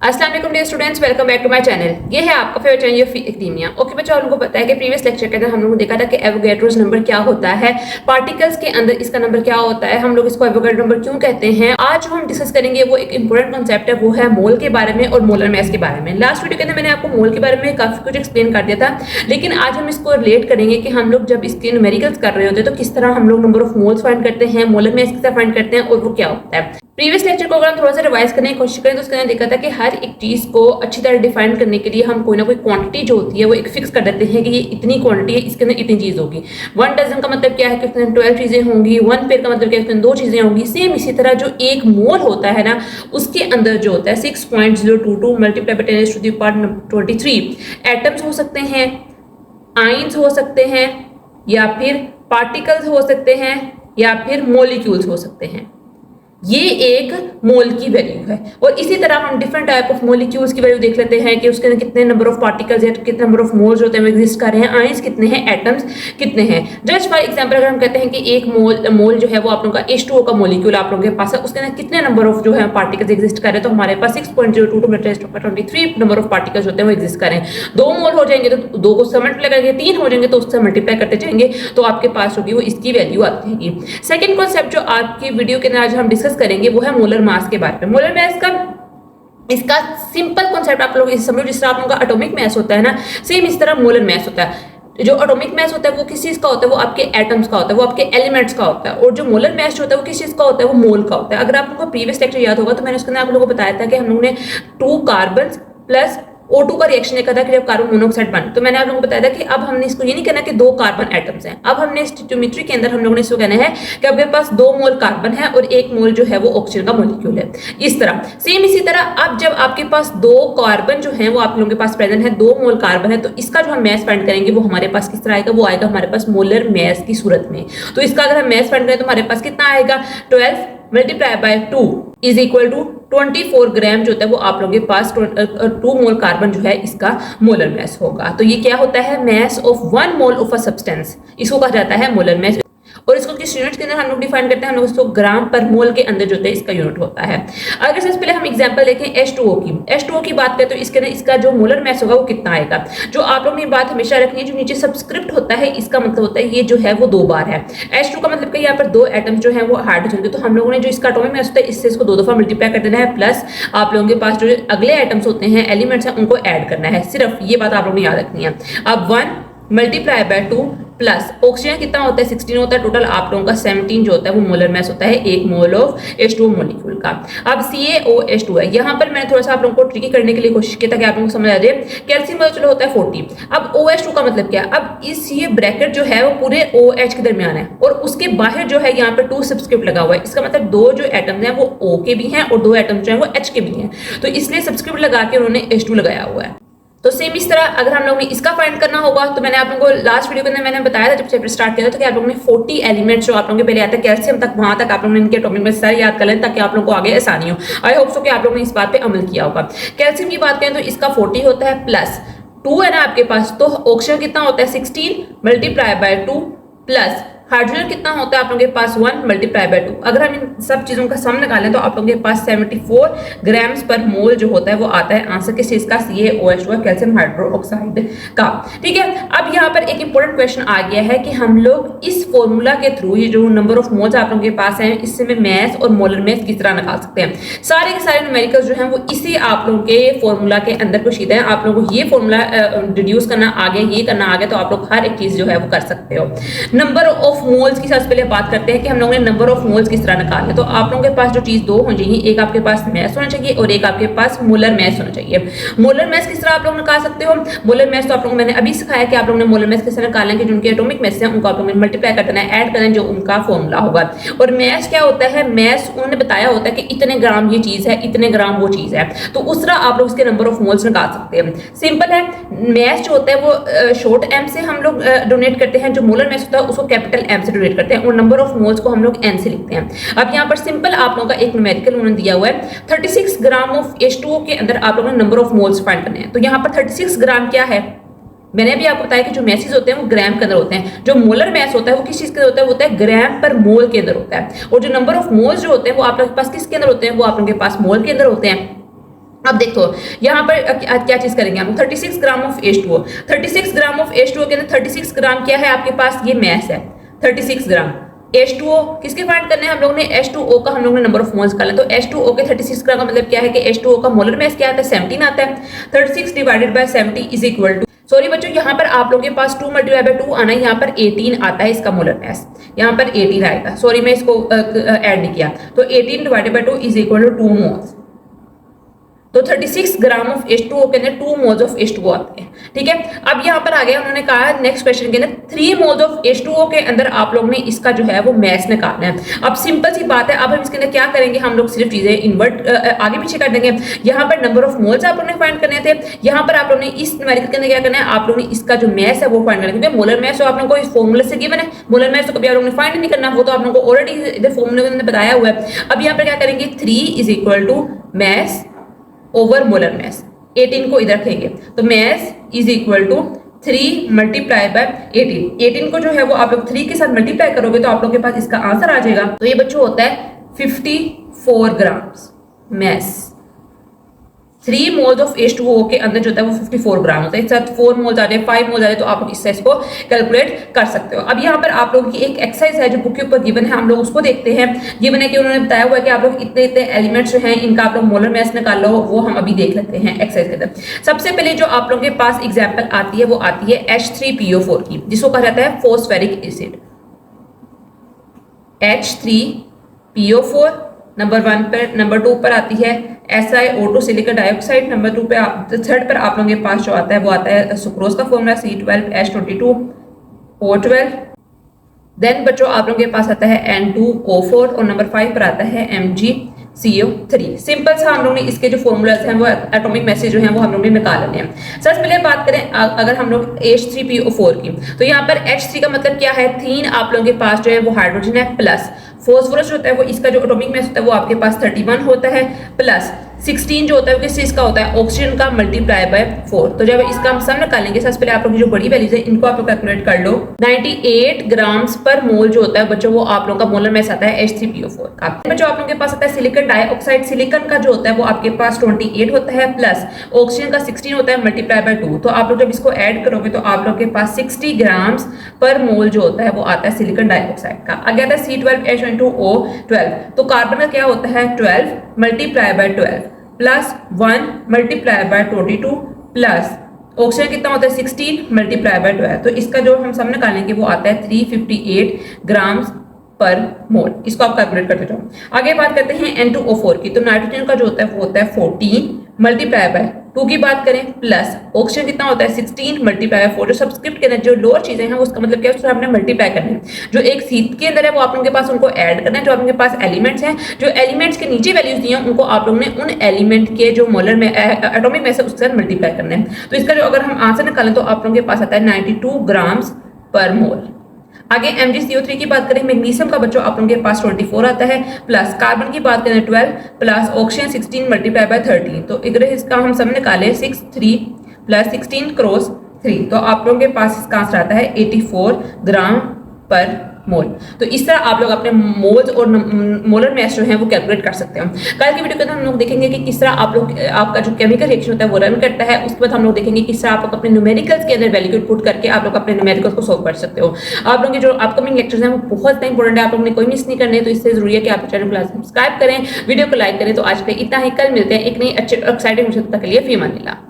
अस्सलाम वालेकुम dear students, welcome back to my channel. ये है आपका फेवरेट चैनल एकेडमिया। ओके बच्चों, आप लोगों को पता है कि प्रीवियस लेक्चर के अंदर हम लोगों ने देखा था कि एवोगैड्रोस नंबर क्या होता है, पार्टिकल्स के अंदर इसका नंबर क्या होता है, हम लोग इसको एवोगैड्रो नंबर क्यों कहते हैं। आज जो हम डिस्कस करेंगे वो एक इंपॉर्टेंट कॉन्सेप्ट है, वो है मोल के बारे में और मोलर मास के बारे में। लास्ट वीडियो के अंदर मैंने आपको मोल के बारे में काफी कुछ एक्सप्लेन कर दिया था, लेकिन आज हम इसको रिलेट करेंगे कि हम लोग जब इसके न्यूमेरिकल्स कर रहे होते हैं तो किस तरह हम लोग नंबर ऑफ मोल्स फाइंड करते हैं, मोलर मास किस तरह फाइंड करते हैं और वो क्या होता है। प्रीवियस लेक्चर को अगर हम थोड़ा सा रिवाइज करने की कोशिश करें तो उसके अंदर देखा था कि हर एक चीज को अच्छी तरह डिफाइन करने के लिए हम कोई ना कोई क्वांटिटी जो होती है वो एक फिक्स कर देते हैं कि ये इतनी क्वांटिटी है, इसके अंदर इतनी चीज होगी। 1 डजन का मतलब क्या है कि उसके अंदर 12 चीजें होंगी। 1 पेयर का मतलब क्या है, उसके अंदर 2 चीजें होंगी। सेम इसी तरह जो एक मोल होता है ना, उसके अंदर जो होता है 6.022 multiply by 10 to the power 23 atoms हो सकते हैं, आयंस हो सकते हैं, या फिर पार्टिकल्स हो सकते हैं, या फिर मोलिक्यूल्स हो सकते हैं। ये एक मोल की वैल्यू है। और इसी तरह हम डिफरेंट टाइप ऑफ मोलिक्यूल्स की वैल्यू देख लेते हैं कि उसके अंदर कितने नंबर ऑफ पार्टिकल्स या कितने नंबर ऑफ मोल्स होते हैं वो एग्जिस्ट कर रहे हैं, आयंस कितने हैं, एटम्स कितने हैं। जस्ट फॉर एग्जांपल अगर हम कहते हैं कि एक मोल जो है वो आप लोगों का H2O का मोलिक्यूल आप लोगों के पास है, उसके अंदर कितने नंबर ऑफ जो है पार्टिकल्स एग्जिस्ट कर रहे हैं, तो हमारे पास 6.022 नंबर ऑफ पार्टिकल्स होते हैं वो एग्जिस्ट कर रहे हैं। 2 मोल हो जाएंगे तो 2 को उससे मल्टीप्लाई करेंगे, 3 हो जाएंगे तो उससे मल्टीप्लाई करते जाएंगे, तो आपके पास होगी वो इसकी वैल्यू आती रहेगी। सेकंड कॉन्सेप्ट जो आपकी वीडियो के अंदर आज हम डिस्कस करेंगे वो है मोलर मास के बारे में। मोलर मास का इसका सिंपल कॉन्सेप्ट आप लोग समझो, जिस तरह आप लोगों का एटॉमिक मास होता है ना, सेम इस तरह मोलर मास होता है। जो एटॉमिक मास होता है वो किस चीज का होता है, वो आपके एटम्स का होता है, वो आपके एलिमेंट्स का होता है। और जो मोलर मास होता है वो किस चीज का होता है, वो मोल का होता है। अगर आप लोगों को प्रीवियस लेक्चर याद होगा तो मैंने उसके अंदर आप लोगों को बताया था कि हम लोगों ने 2 कार्बन प्लस O2 का रिएक्शन देखा था कि जब कार्बन मोनोऑक्साइड बने, तो मैंने आप लोगों को बताया था कि अब हमने इसको ये नहीं कहना कि 2 कार्बन एटम्स हैं। अब हमने स्टोइकियोमेट्री के अंदर हम लोगों ने इसको कहना है कि आपके पास 2 मोल कार्बन है और 1 मोल जो है वो ऑक्सीजन का मॉलिक्यूल है। इस तरह सेम इसी तरह अब जब आपके पास 2 कार्बन जो है वो आप लोगों के पास प्रेजेंट है, 2 मोल कार्बन है, तो इसका जो हम मास फाइंड करेंगे वो हमारे पास किस तरह आएगा, वो आएगा हमारे पास मोलर मास की सूरत में। तो इसका अगर हम मास फाइंड करें तो हमारे पास कितना आएगा, 12 multiply by 2 is equal to 24 gram जो होता है वो आप लोगों के पास 2 मोल कार्बन जो है इसका मोलर मास होगा। तो ये क्या होता है, mass of 1 mole of a substance, इसको कहा जाता है मोलर मास। और इसको किस यूनिट के अंदर हम लोग डिफाइन करते हैं, हम लोग इसको ग्राम पर मोल के अंदर जो है इसका यूनिट होता है। अगर सबसे पहले हम एग्जांपल देखें H2O की बात करें तो इसके अंदर इसका जो मोलर मास होगा वो कितना आएगा। जो आप लोग ने बात हमेशा रखनी है, जो नीचे सबस्क्रिप्ट होता है इसका मतलब होता है ये जो है वो 2 बार है। H2 का मतलब कि यहाँ पर 2 एटम्स जो है वो हाइड्रोजन के, तो हम लोगों ने जो इसका एटॉमिक मास होता है इससे इसको 2 दफा मल्टीप्लाई कर देना है, प्लस आप लोगों के पास जो अगले एटम्स होते हैं, एलिमेंट्स हैं, उनको ऐड करना है। सिर्फ ये बात आप लोगों ने याद रखनी है। अब 1 मल्टीप्लाई बाय 2 प्लस ऑक्सीजन कितना होता है, 16 होता है, टोटल आप लोगों का 17 जो होता है वो मोलर मास होता है 1 मोल ऑफ H2O मॉलिक्यूल का। अब CaOH2 है, यहाँ पर मैंने थोड़ा सा आप लोगों को ट्रिकी करने के लिए कोशिश की ताकि आप लोगों को समझ आ जाए। कैल्शियम का चलो होता है 40। अब OH2 का मतलब क्या है, अब इस ये ब्रैकेट जो है वो पूरे OH के दरमियान है और उसके बाहर जो है यहाँ पर 2 सबस्क्रिप्ट लगा हुआ है। इसका मतलब 2 जो एटम्स हैं वो O के भी हैं और 2 एटम्स जो है वो H के भी हैं, तो इसलिए सबस्क्रिप्ट लगा के उन्होंने H2 लगाया हुआ है। तो सेम इस तरह अगर हम लोग ने इसका फाइंड करना होगा तो मैंने आप लोगों को लास्ट वीडियो के अंदर मैंने बताया था जब चैप्टर स्टार्ट किया था कि आप लोगों ने 40 एलिमेंट्स जो आप लोगों के पहले आता है कैल्शियम तक, वहां तक आप लोगों ने इनके टॉपिक में सारे याद कर लें ताकि आप लोगों को आगे आसानी हो। आई होप सो कि आप लोगों ने इस बात पे अमल किया होगा। कैल्शियम की बात करें तो इसका 40 होता है, प्लस 2 है ना आपके पास, तो ऑक्सीजन कितना होता है 16 मल्टीप्लाई बाय 2 प्लस हाइड्रोजन कितना होता है आप लोगों के पास 1 मल्टीप्लाई बाय 2। अगर हम इन सब चीजों का सम निकालें तो आप लोगों के पास 74 ग्राम्स पर मोल जो होता है वो आता है आंसर किस चीज का, CaOH2 कैल्शियम हाइड्रोक्साइड का। ठीक है, अब यहाँ पर एक इंपॉर्टेंट क्वेश्चन आ गया है कि हम लोग इस फॉर्मूला के थ्रू ये जो नंबर ऑफ मोल्स आप लोगों के पास है इससे में मास और मोलर मास किस तरह निकाल सकते हैं। सारे के सारे न्यूमेरिकल्स जो हैं वो इसी आप लोगों के फॉर्मूला के अंदर पोशीदा है। आप लोगों को ये फॉर्मूला डिड्यूस करना आ गया, ये करना आ गया, तो आप लोग हर एक चीज जो है वो कर सकते हो। नंबर ऑफ मोल्स की सबसे पहले बात करते हैं कि हम लोगों ने नंबर ऑफ मोल्स किस तरह निकालने। तो आप लोगों के पास जो चीज 2 होनी चाहिए, एक आपके पास मास होना चाहिए और एक आपके पास मोलर मास होना चाहिए। मोलर मास किस तरह आप लोग निकाल सकते हो, मोलर मास तो आप लोगों को मैंने अभी सिखाया कि आप लोगों ने मोलर मास किस तरह निकालना है कि जिनके एटॉमिक मास है उनको आप लोगों ने मल्टीप्लाई कर देना है, ऐड करना है जो उनका फॉर्मूला होगा। और मास क्या होता है, मास उन्होंने बताया होता है कि इतने ग्राम ये चीज है, इतने ग्राम वो चीज है, तो उस तरह आप लोग इसके नंबर ऑफ मोल्स निकाल सकते हैं। सिंपल है, मास जो होता है वो शॉर्ट एम से हम लोग डोनेट करते हैं, जो मोलर मास होता है उसको कैपिटल एम से डोनेट करते हैं और नंबर ऑफ मोल्स को हम लोग n से लिखते हैं। अब यहाँ पर सिंपल आप लोगों का एक न्यूमेरिकल उन्होंने दिया हुआ है, 36 ग्राम ऑफ H2O के अंदर आप लोगों ने नंबर ऑफ मोल्स फाइंड करने हैं। तो यहाँ पर 36 ग्राम क्या है, मैंने भी आपको बताया कि जो मैसेज होते हैं वो ग्राम के अंदर होते हैं, जो मोलर मास होता है वो किस चीज के अंदर होता है ग्राम पर मोल के अंदर होता है, और जो नंबर ऑफ मोल्स जो होते हैं वो आप लोगों के पास किसके अंदर होते हैं, वो आप लोगों के पास मोल के अंदर होते हैं। अब देखो यहाँ पर क्या चीज करेंगे हम 36 gram of H2O। 36 gram of H2O के अंदर 36 ग्राम क्या है आपके पास, ये मैस है 36 ग्राम। H2O किसके फाइंड करने हैं हम लोगों ने, H2O का हम लोगों ने नंबर ऑफ मोल्स निकाला। तो H2O के 36 ग्राम का मतलब क्या है कि H2O का मोलर मैस क्या आता है, 17 आता है। 36 divided by 70 is equal to, sorry बच्चों यहाँ पर आप लोगों के पास 2 मल्टीप्लाई बाय 2 आना है, यहाँ पर 18 आता है इसका मोलर मैस, यहाँ पर 18 आएगा, सॉरी मैं इसको ऐड नहीं किया। तो 18 divided by 2 is equal to 2 moles. तो 36 ग्राम ऑफ H2O के अंदर 2 मोल्स ऑफ H2O आते हैं, ठीक है। अब यहाँ पर आ गया, उन्होंने कहा नेक्स्ट क्वेश्चन के अंदर 3 मोल्स ऑफ H2O के अंदर आप लोग ने इसका जो है वो मैस निकालना है। अब सिंपल सी बात है, अब हम इसके अंदर क्या करेंगे, हम लोग सिर्फ चीजें इन्वर्ट आगे पीछे कर देंगे। यहाँ पर नंबर ऑफ मोल्स आप लोग ने फाइंड करने थे, यहाँ पर आप लोग ने इस न्यूमेरिकल के अंदर क्या करना है, आप लोग ने इसका जो मैस है वो फाइंड करना है, क्योंकि मोलर मैस तो आप लोगों को इस फॉर्मूले से गिवन है। मोलर मैस तो कभी आप लोगों ने फाइंड नहीं करना, वो तो आप लोगों को ऑलरेडी इधर फॉर्मूले के अंदर बताया हुआ है। अब यहाँ पर क्या करेंगे, 3 is equal to mass over molar mass, 18 को इधर रखेंगे, तो mass is equal to 3 multiply by 18। 18 को जो है वो आप लोग 3 के साथ मल्टीप्लाई करोगे तो आप लोग के पास इसका आंसर आ जाएगा। तो ये बच्चों होता है 54 grams mess. 3 moles of H2O के अंदर जो होता है वो 54 ग्राम होता है। एक साथ 4 मोल्स आ जाए, 5 मोल्स आ जाए, तो आप इससे इसको कैलकुलेट कर सकते हो। अब यहाँ पर आप लोगों की एक एक्सरसाइज है जो बुक के ऊपर गिवन है, हम लोग उसको देखते हैं। गिवन है कि उन्होंने बताया हुआ है कि आप लोग इतने इतने एलिमेंट्स जो हैं इनका आप लोग मोलर मैस निकाल लो, वो हम अभी देख लेते हैं एक्सरसाइज के अंदर। सबसे पहले जो आप लोगों के पास एग्जाम्पल आती है वो आती है H3PO4 की, जिसको कहा जाता है फॉस्फेरिक एसिड। H3PO4 नंबर 1 पर, नंबर 2 पर आती है SiO2 सिलिकॉन डाइऑक्साइड, नंबर 2 पे थर्ड पर आप लोगों के पास जो आता है वो आता है सुक्रोज का फॉर्मूला C12H22O12। देन बच्चों आप लोगों के पास आता है N2O4 और नंबर 5 पर आता है MgCO3। सिंपल सा हम लोग ने इसके जो फॉर्मूलाज हैं वो एटॉमिक मैसेज जो हैं वो हम लोग ने निकाल लेने हैं। सबसे पहले बात करें अगर हम लोग H3PO4 की, तो यहाँ पर H3 का मतलब क्या है, 3 आप लोगों के पास जो है वो हाइड्रोजन है, प्लस फॉस्फोरस होता है वो इसका जो एटॉमिक मैस होता है वो आपके पास 31 होता है, प्लस 16 जो होता है किस चीज का होता है, ऑक्सीजन का मल्टीप्लाई बाय 4। तो जब इसका हम सम निकालेंगे, सबसे पहले आप लोग जो बड़ी वैल्यूज है इनको आप लोग कैलकुलेट कर लो। 98 ग्राम्स पर मोल जो होता है बच्चों वो आप लोगों का मोलर मैस आता है H3PO4 का। बच्चों आप लोगों के पास आता है सिलिकॉन डाइऑक्साइड, सिलिकॉन का जो होता है वो आपके पास 28 होता है, प्लस ऑक्सीजन का 16 होता है मल्टीप्लाई बाय 2। तो आप लोग जब इसको ऐड करोगे तो आप लोग के पास 60 ग्राम्स पर मोल जो होता है वो आता है सिलिकॉन डाइऑक्साइड का। आगे आता है C12H22O12, तो कार्बन का क्या होता है 12 multiply bye 12 plus 1 multiply by 22 plus oxygen कितना होता है 16 मल्टीप्लाई बाय 12। तो इसका जो हम सम निकालेंगे वो आता है 358 ग्राम्स पर मोल। इसको आप कैलकुलेट करते जाओ। आगे बात करते हैं N2O4 की, तो नाइट्रोजन का जो होता है वो होता है 14 मल्टीप्लाई बाय 2 की बात करें, प्लस ऑक्सीजन कितना होता है 16 मल्टीप्लाई बाय 4। जो सब्सक्रिप्ट के अंदर जो लोअर चीजें हैं उसका मतलब क्या है, उसको हमने मल्टीप्लाई करना है। जो एक सीट के अंदर है वो आप लोगों के पास उनको ऐड करना है, जो आप लोगों के पास एलिमेंट्स हैं, जो एलिमेंट्स के नीचे वैल्यूज दी हैं उनको आप लोगों ने उन एलिमेंट के जो मोलर में एटॉमिक मैस है उसके साथ मल्टीप्लाई करना है। तो इसका जो अगर हम आंसर निकालें तो आप लोगों के पास आता है 92 ग्राम्स पर मोल। आगे MgCO3 की बात करें, मैग्नीशियम का बच्चों आप लोगों के पास 24 आता है, प्लस कार्बन की बात करें 12 प्लस ऑक्सीजन 16 मल्टीप्लाई बाय 13। तो इधर इसका हम सब निकाले 63 प्लस 16 क्रॉस 3, तो आप लोगों के पास इसका आंसर आता है 84 ग्राम पर मोल। तो इस तरह आप लोग अपने मोल्स और मोलर मैस जो है वो कैलकुलेट कर सकते हैं। कल की वीडियो के अंदर हम लोग देखेंगे कि किस तरह आप लोग आपका जो केमिकल रिएक्शन होता है वो रन करता है। उसके बाद हम लोग देखेंगे किस तरह आप लोग अपने न्यूमेरिकल्स के अंदर वैल्यू पुट करके आप लोग अपने न्यूमेरिकल्स को सॉल्व कर सकते हो। आप लोगों के जो अपकमिंग लेक्चर्स हैं वो बहुत इंपॉर्टेंट है, आप लोगों ने कोई मिस नहीं करने, तो इससे जरूरी है कि आप चैनल को सब्सक्राइब करें, वीडियो को लाइक करें। तो आज के इतना ही, कल मिलते हैं एक नई अच्छे एक्साइटिंग विषय तक के लिए। फी अमान अल्लाह।